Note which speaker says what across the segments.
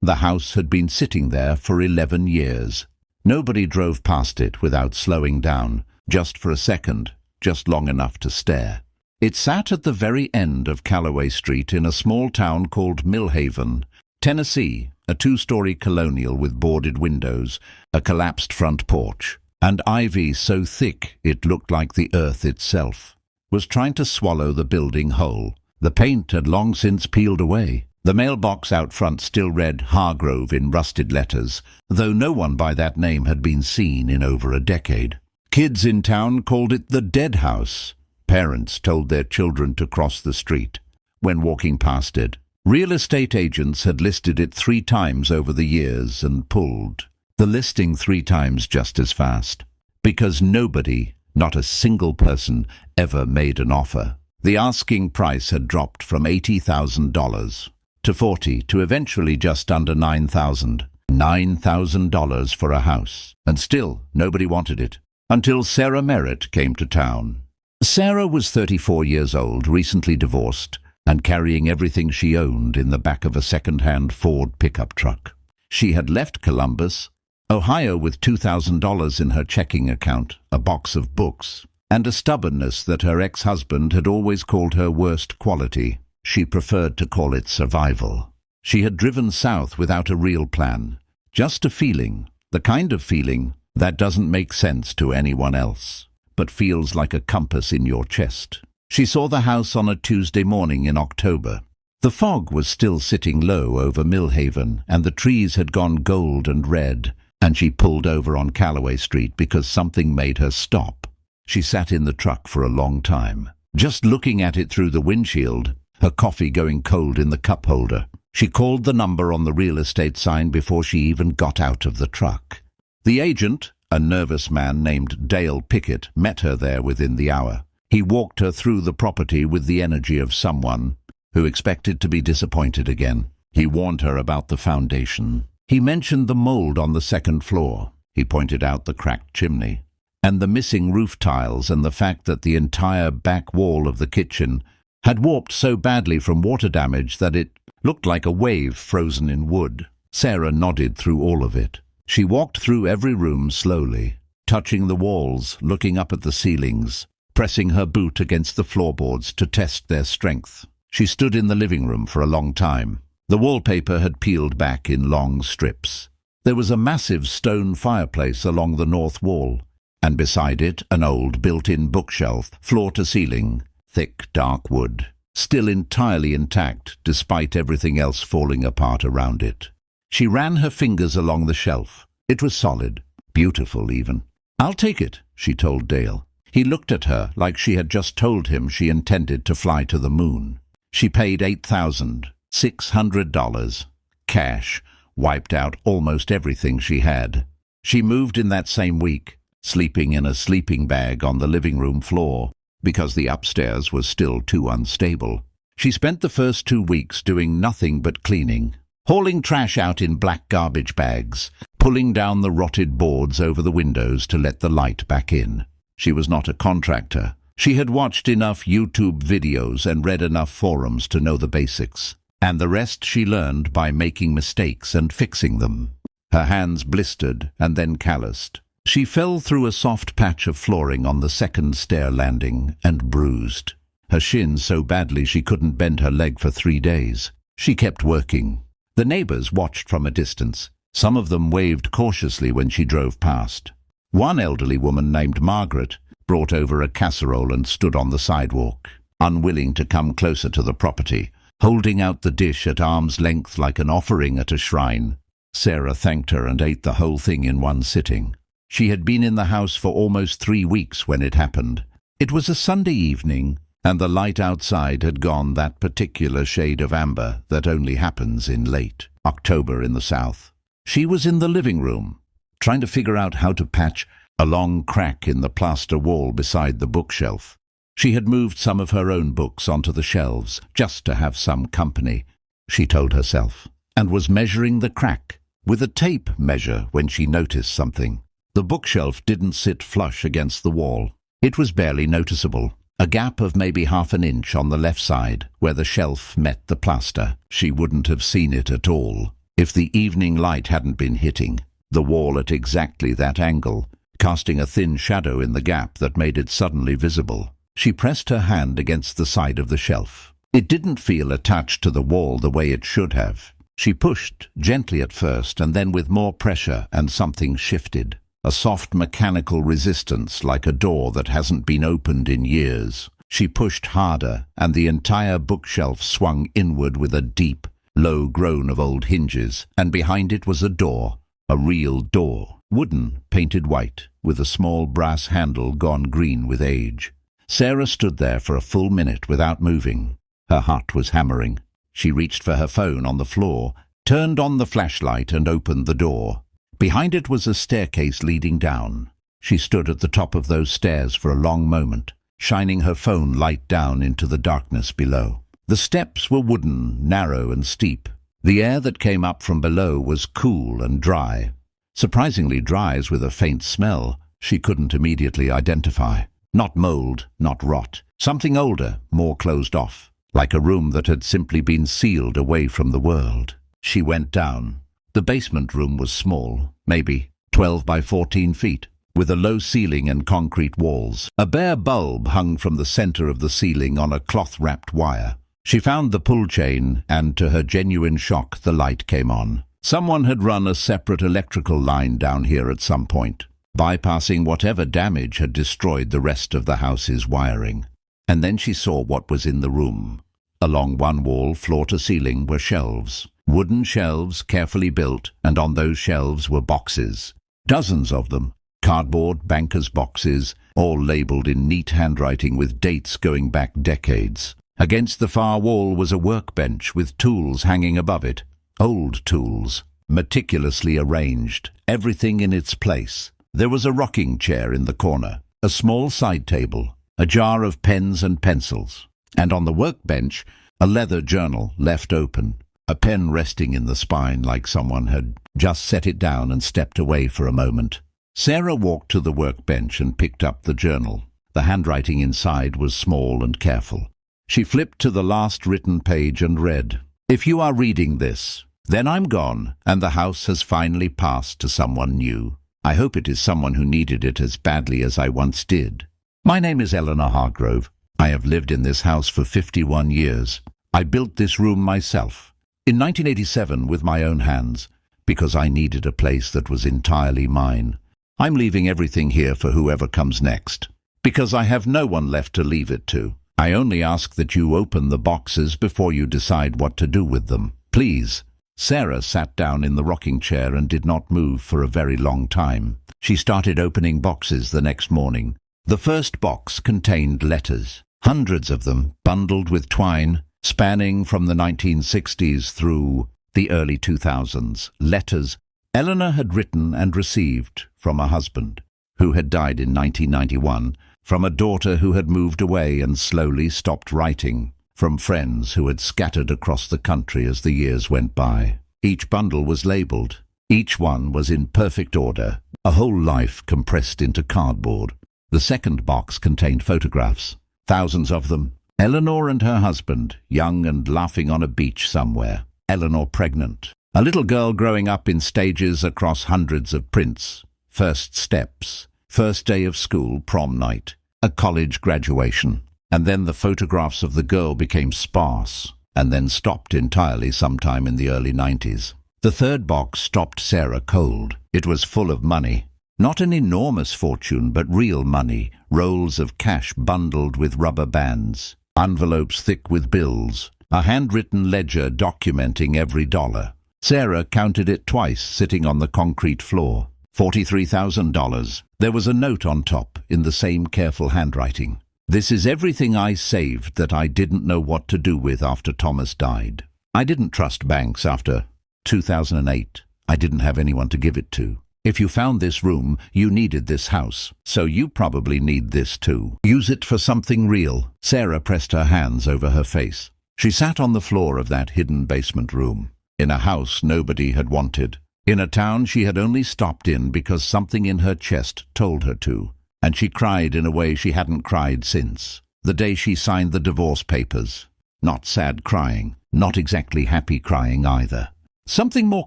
Speaker 1: The house had been sitting there for 11 years. Nobody drove past it without slowing down, just for a second, just long enough to stare. It sat at the very end of Callaway Street in a small town called Millhaven, Tennessee, a 2-story colonial with boarded windows, a collapsed front porch, and ivy so thick it looked like the earth itself was trying to swallow the building whole. The paint had long since peeled away. The mailbox out front still read Hargrove in rusted letters, though no one by that name had been seen in over a decade. Kids in town called it the Dead House. Parents told their children to cross the street when walking past it. Real estate agents had listed it 3 times over the years and pulled the listing 3 times just as fast, because nobody, not a single person, ever made an offer. The asking price had dropped from $80,000 to $40,000 to eventually just under $9,000. $9,000 for a house, and still nobody wanted it, until Sarah Merritt came to town. Sarah was 34 years old, recently divorced, and carrying everything she owned in the back of a second-hand Ford pickup truck. She had left Columbus, Ohio, with $2,000 in her checking account, a box of books, and a stubbornness that her ex-husband had always called her worst quality. She preferred to call it survival. She had driven south without a real plan, just a feeling, the kind of feeling that doesn't make sense to anyone else, but feels like a compass in your chest. She saw the house on a Tuesday morning in October. The fog was still sitting low over Millhaven, and the trees had gone gold and red, and she pulled over on Callaway Street because something made her stop. She sat in the truck for a long time, just looking at it through the windshield, her coffee going cold in the cup holder. She called the number on the real estate sign before she even got out of the truck. The agent, a nervous man named Dale Pickett, met her there within the hour. He walked her through the property with the energy of someone who expected to be disappointed again. He warned her about the foundation. He mentioned the mold on the 2nd floor. He pointed out the cracked chimney, and the missing roof tiles, and the fact that the entire back wall of the kitchen had warped so badly from water damage that it looked like a wave frozen in wood. Sarah nodded through all of it. She walked through every room slowly, touching the walls, looking up at the ceilings, pressing her boot against the floorboards to test their strength. She stood in the living room for a long time. The wallpaper had peeled back in long strips. There was a massive stone fireplace along the north wall, and beside it an old built-in bookshelf, floor to ceiling, thick dark wood, still entirely intact despite everything else falling apart around it. She ran her fingers along the shelf. It was solid, beautiful even. "I'll take it," she told Dale. He looked at her like she had just told him she intended to fly to the moon. She paid $8,600, cash, wiped out almost everything she had. She moved in that same week, sleeping in a sleeping bag on the living room floor, because the upstairs was still too unstable. She spent the first 2 weeks doing nothing but cleaning, hauling trash out in black garbage bags, pulling down the rotted boards over the windows to let the light back in. She was not a contractor. She had watched enough YouTube videos and read enough forums to know the basics, and the rest she learned by making mistakes and fixing them. Her hands blistered and then calloused. She fell through a soft patch of flooring on the 2nd stair landing and bruised her shin so badly she couldn't bend her leg for 3 days. She kept working. The neighbors watched from a distance. Some of them waved cautiously when she drove past. One elderly woman named Margaret brought over a casserole and stood on the sidewalk, unwilling to come closer to the property, holding out the dish at arm's length like an offering at a shrine. Sarah thanked her and ate the whole thing in one sitting. She had been in the house for almost 3 weeks when it happened. It was a Sunday evening, and the light outside had gone that particular shade of amber that only happens in late October in the South. She was in the living room, trying to figure out how to patch a long crack in the plaster wall beside the bookshelf. She had moved some of her own books onto the shelves, just to have some company, she told herself, and was measuring the crack with a tape measure when she noticed something. The bookshelf didn't sit flush against the wall. It was barely noticeable, a gap of maybe half an inch on the left side where the shelf met the plaster. She wouldn't have seen it at all if the evening light hadn't been hitting the wall at exactly that angle, casting a thin shadow in the gap that made it suddenly visible. She pressed her hand against the side of the shelf. It didn't feel attached to the wall the way it should have. She pushed, gently at first, and then with more pressure, and something shifted. A soft mechanical resistance, like a door that hasn't been opened in years. She pushed harder, and the entire bookshelf swung inward with a deep, low groan of old hinges, and behind it was a door, a real door, wooden, painted white, with a small brass handle gone green with age. Sarah stood there for a full minute without moving. Her heart was hammering. She reached for her phone on the floor, turned on the flashlight and opened the door. Behind it was a staircase leading down. She stood at the top of those stairs for a long moment, shining her phone light down into the darkness below. The steps were wooden, narrow and steep. The air that came up from below was cool and dry. Surprisingly dry, as with a faint smell she couldn't immediately identify. Not mold, not rot. Something older, more closed off, like a room that had simply been sealed away from the world. She went down. The basement room was small, maybe 12 by 14 feet, with a low ceiling and concrete walls. A bare bulb hung from the center of the ceiling on a cloth-wrapped wire. She found the pull chain, and to her genuine shock, the light came on. Someone had run a separate electrical line down here at some point, bypassing whatever damage had destroyed the rest of the house's wiring. And then she saw what was in the room. Along one wall, floor to ceiling, were shelves. Wooden shelves, carefully built, and on those shelves were boxes. Dozens of them. Cardboard, banker's boxes, all labeled in neat handwriting with dates going back decades. Against the far wall was a workbench with tools hanging above it. Old tools, meticulously arranged, everything in its place. There was a rocking chair in the corner, a small side table, a jar of pens and pencils, and on the workbench, a leather journal left open, a pen resting in the spine like someone had just set it down and stepped away for a moment. Sarah walked to the workbench and picked up the journal. The handwriting inside was small and careful. She flipped to the last written page and read, "If you are reading this, then I'm gone, and the house has finally passed to someone new. I hope it is someone who needed it as badly as I once did. My name is Eleanor Hargrove. I have lived in this house for 51 years. I built this room myself, in 1987 with my own hands, because I needed a place that was entirely mine. I'm leaving everything here for whoever comes next, because I have no one left to leave it to. I only ask that you open the boxes before you decide what to do with them. Please." Sarah sat down in the rocking chair and did not move for a very long time. She started opening boxes the next morning. The first box contained letters, hundreds of them, bundled with twine, spanning from the 1960s through the early 2000s. Letters Eleanor had written and received from a husband, who had died in 1991, from a daughter who had moved away and slowly stopped writing, from friends who had scattered across the country as the years went by. Each bundle was labeled. Each one was in perfect order, a whole life compressed into cardboard. The second box contained photographs, thousands of them. Eleanor and her husband, young and laughing on a beach somewhere. Eleanor pregnant. A little girl growing up in stages across hundreds of prints. First steps, first day of school, prom night, a college graduation. And then the photographs of the girl became sparse, and then stopped entirely sometime in the early 90s. The third box stopped Sarah cold. It was full of money. Not an enormous fortune, but real money, rolls of cash bundled with rubber bands, envelopes thick with bills, a handwritten ledger documenting every dollar. Sarah counted it twice, sitting on the concrete floor. $43,000. There was a note on top, in the same careful handwriting. "This is everything I saved that I didn't know what to do with after Thomas died. I didn't trust banks after 2008. I didn't have anyone to give it to. If you found this room, you needed this house, so you probably need this too. Use it for something real." Sarah pressed her hands over her face. She sat on the floor of that hidden basement room, in a house nobody had wanted, in a town she had only stopped in because something in her chest told her to. And she cried in a way she hadn't cried since. The day she signed the divorce papers. Not sad crying, not exactly happy crying either. Something more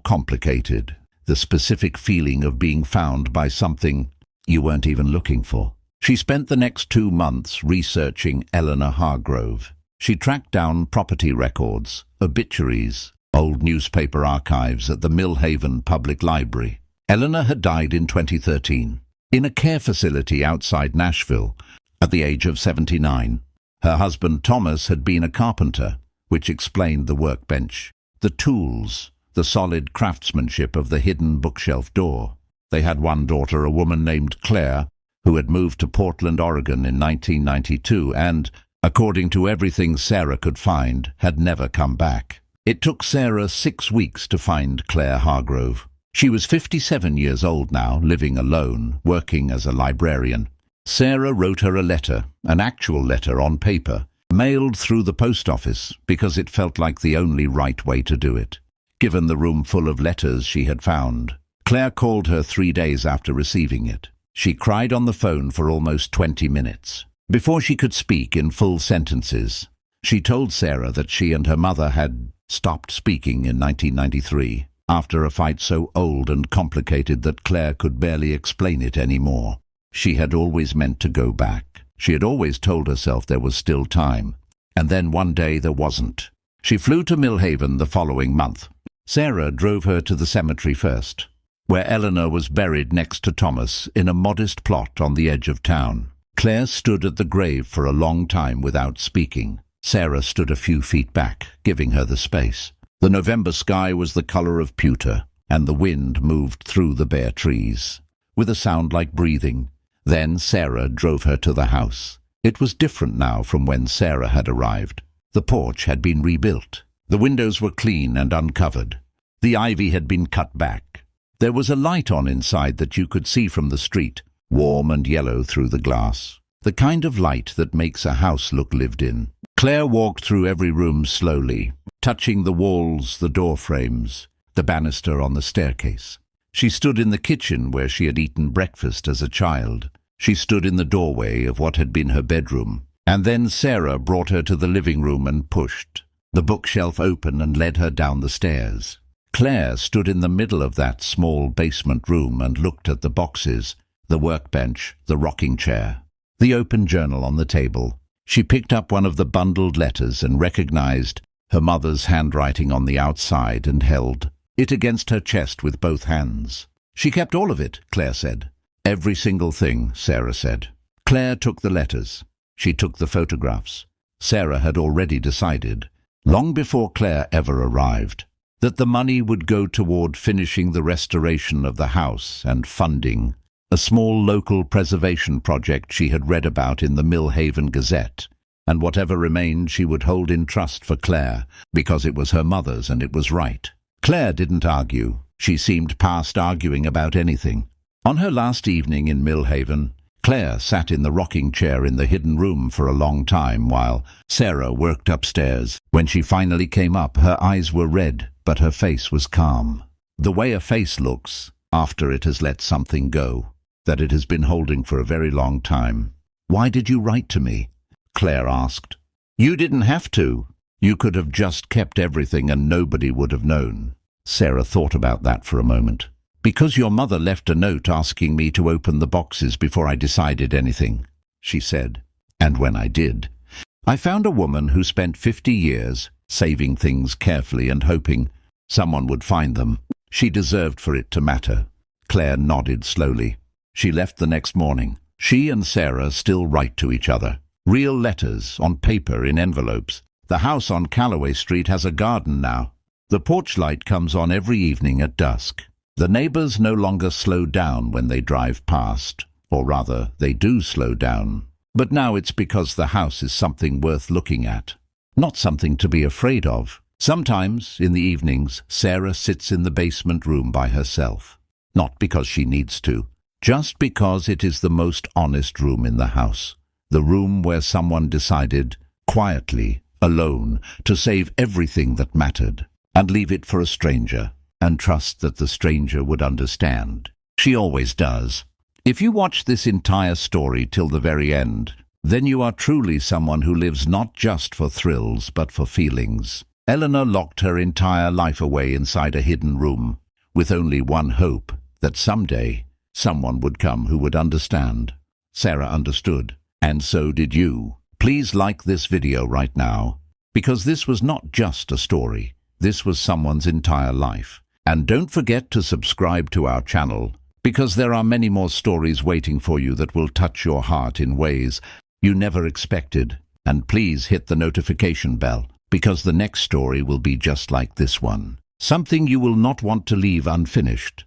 Speaker 1: complicated, the specific feeling of being found by something you weren't even looking for. She spent the next 2 months researching Eleanor Hargrove. She tracked down property records, obituaries, old newspaper archives at the Millhaven Public Library. Eleanor had died in 2013, in a care facility outside Nashville, at the age of 79. Her husband Thomas had been a carpenter, which explained the workbench, the tools, the solid craftsmanship of the hidden bookshelf door. They had one daughter, a woman named Claire, who had moved to Portland, Oregon in 1992 and, according to everything Sarah could find, had never come back. It took Sarah 6 weeks to find Claire Hargrove. She was 57 years old now, living alone, working as a librarian. Sarah wrote her a letter, an actual letter on paper, mailed through the post office because it felt like the only right way to do it, given the room full of letters she had found. Claire called her 3 days after receiving it. She cried on the phone for almost 20 minutes. Before she could speak in full sentences, she told Sarah that she and her mother had stopped speaking in 1993, after a fight so old and complicated that Claire could barely explain it anymore. She had always meant to go back. She had always told herself there was still time. And then one day there wasn't. She flew to Millhaven the following month. Sarah drove her to the cemetery first, where Eleanor was buried next to Thomas in a modest plot on the edge of town. Claire stood at the grave for a long time without speaking. Sarah stood a few feet back, giving her the space. The November sky was the color of pewter, and the wind moved through the bare trees, with a sound like breathing. Then Sarah drove her to the house. It was different now from when Sarah had arrived. The porch had been rebuilt. The windows were clean and uncovered. The ivy had been cut back. There was a light on inside that you could see from the street, warm and yellow through the glass. The kind of light that makes a house look lived in. Claire walked through every room slowly, touching the walls, the door frames, the banister on the staircase. She stood in the kitchen where she had eaten breakfast as a child. She stood in the doorway of what had been her bedroom. And then Sarah brought her to the living room and pushed the bookshelf open and led her down the stairs. Claire stood in the middle of that small basement room and looked at the boxes, the workbench, the rocking chair, the open journal on the table. She picked up one of the bundled letters and recognized her mother's handwriting on the outside and held it against her chest with both hands. She kept all of it, Claire said. Every single thing, Sarah said. Claire took the letters. She took the photographs. Sarah had already decided, long before Claire ever arrived, that the money would go toward finishing the restoration of the house and funding a small local preservation project she had read about in the Millhaven Gazette, and whatever remained she would hold in trust for Claire, because it was her mother's and it was right. Claire didn't argue. She seemed past arguing about anything. On her last evening in Millhaven, Claire sat in the rocking chair in the hidden room for a long time while Sarah worked upstairs. When she finally came up, her eyes were red, but her face was calm. The way a face looks after it has let something go that it has been holding for a very long time. "Why did you write to me?" Claire asked. "You didn't have to. You could have just kept everything and nobody would have known." Sarah thought about that for a moment. "Because your mother left a note asking me to open the boxes before I decided anything," she said. "And when I did, I found a woman who spent 50 years saving things carefully and hoping someone would find them. She deserved for it to matter." Claire nodded slowly. She left the next morning. She and Sarah still write to each other. Real letters, on paper, in envelopes. The house on Calloway Street has a garden now. The porch light comes on every evening at dusk. The neighbors no longer slow down when they drive past, or rather, they do slow down. But now it's because the house is something worth looking at, not something to be afraid of. Sometimes, in the evenings, Sarah sits in the basement room by herself. Not because she needs to, just because it is the most honest room in the house. The room where someone decided, quietly, alone, to save everything that mattered, and leave it for a stranger, and trust that the stranger would understand. She always does. If you watch this entire story till the very end, then you are truly someone who lives not just for thrills, but for feelings. Eleanor locked her entire life away inside a hidden room, with only one hope, that someday someone would come who would understand. Sarah understood, and so did you. Please like this video right now, because this was not just a story. This was someone's entire life. And don't forget to subscribe to our channel, because there are many more stories waiting for you that will touch your heart in ways you never expected. And please hit the notification bell, because the next story will be just like this one. Something you will not want to leave unfinished.